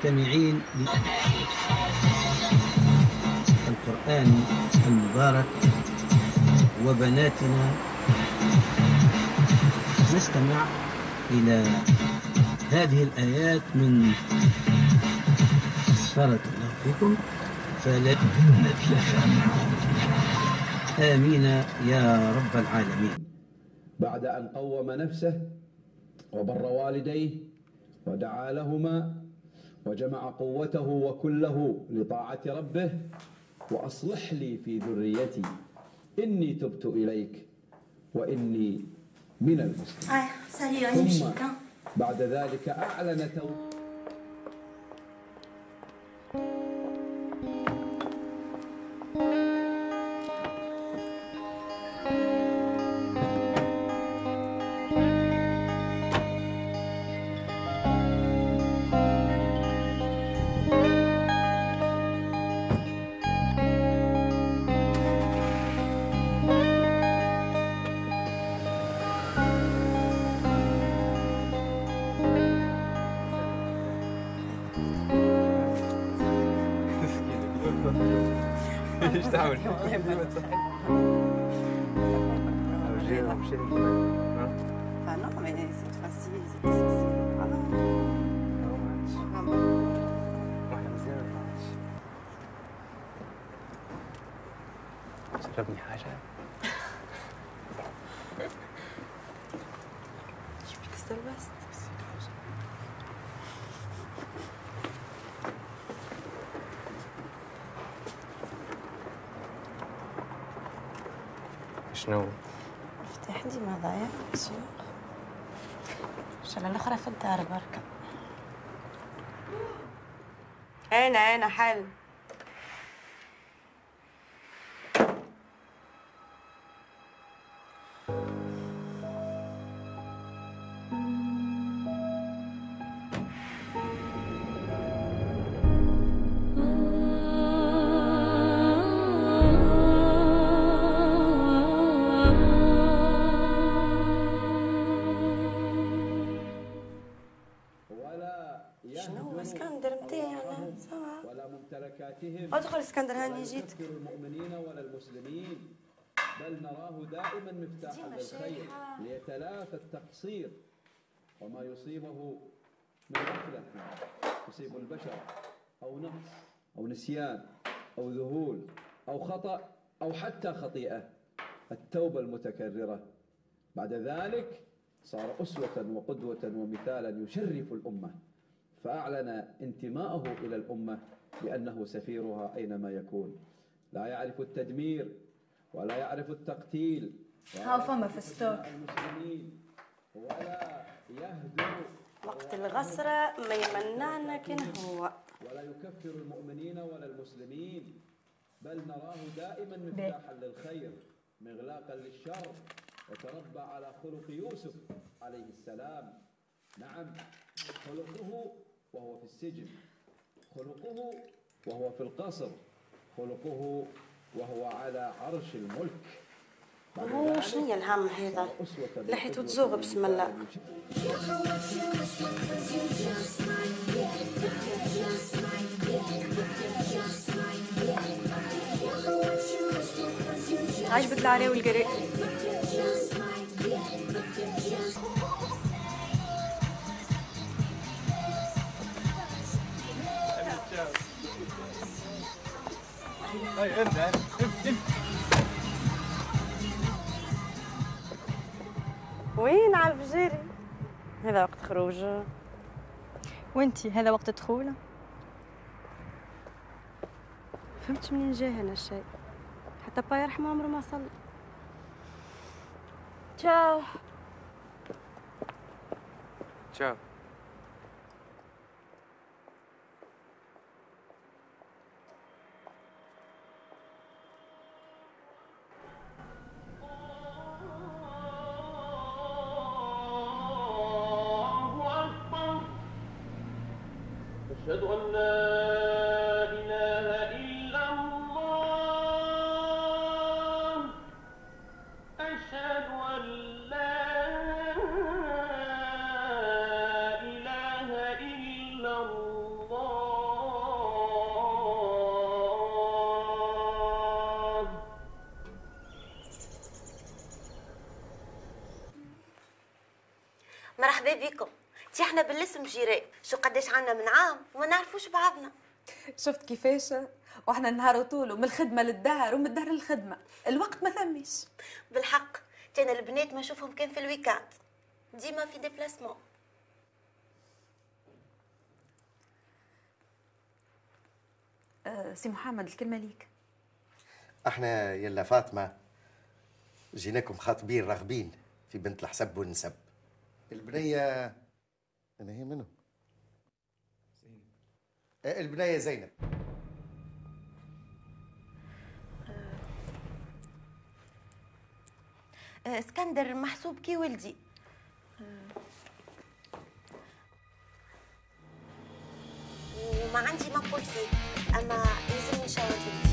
المستمعين للقرآن المبارك وبناتنا، نستمع إلى هذه الآيات من بارك الله فيكم. فلا آمين يا رب العالمين. بعد أن قوم نفسه وبر والديه ودعا لهما وجمع قوته وكله لطاعة ربه، وأصلح لي في ذريتي إني تبت إليك وإني من المسلمين. ثم بعد ذلك أعلن توبته. ايش تعمل؟ Ah non, mais cette fois-ci, c'est essentiel. Ah non. Ah bon. شربني حاجة. شو بك استلبست؟ شنو؟ مفتاح ديما ضايع في السوق. الشغلة الأخرى في الدار بركة. أنا حل. شنو اسكندر متاعنا سوا ولا ممتلكاتهم. ادخل اسكندر هاني جيت. المؤمنين ولا المسلمين، بل نراه دائما مفتاحا للخير ليتلافى التقصير وما يصيبه من غفلة يصيب البشر أو نقص أو نسيان أو ذهول أو خطأ أو حتى خطيئة. التوبة المتكررة بعد ذلك صار أسوة وقدوة ومثالا يشرف الأمة، فأعلن انتماءه إلى الأمة بأنه سفيرها أينما يكون. لا يعرف التدمير ولا يعرف التقتيل هاو فما في الستور ولا يهدر وقت الغسرة ما يمنعنا كان هو، ولا يكفر المؤمنين ولا المسلمين، بل نراه دائما مفتاحا للخير مغلاقا للشر، وتربى على خلق يوسف عليه السلام. نعم، خلقه وهو في السجن، خلقه وهو في القصر، خلقه وهو على عرش الملك. هو شنو هي الهم هذا؟ لحيته تزوغ بسم الله. عجبك العراوي والقري؟ وين على الفجيري؟ هذا وقت خروج. وانتي هذا وقت دخول؟ فهمت منين جاي هنا الشيء؟ حتى با يرحمه عمره ما صلى. تشاو تشاو. أشهد أن لا إله إلا الله، أشهد أن لا إله إلا الله. مرحبا بكم. تي احنا بالاسم جيران، شو قداش عنا من عام وما نعرفوش بعضنا. شفت كيفاش؟ واحنا النهار طوله من الخدمه للدار ومن الدار للخدمه، الوقت ما ثميش. بالحق انا البنات ما نشوفهم كان في الويكاند، ديما في ديبلاسمون. سي محمد الكلمه ليك. احنا يلا فاطمه جيناكم خاطبين راغبين في بنت الحسب والنسب. البنيه انا هي منو؟ زينب. البنيه زينب. اسكندر محسوب كي ولدي. وما عندي مقبول فيه، اما يلزمني نشاور بنتي.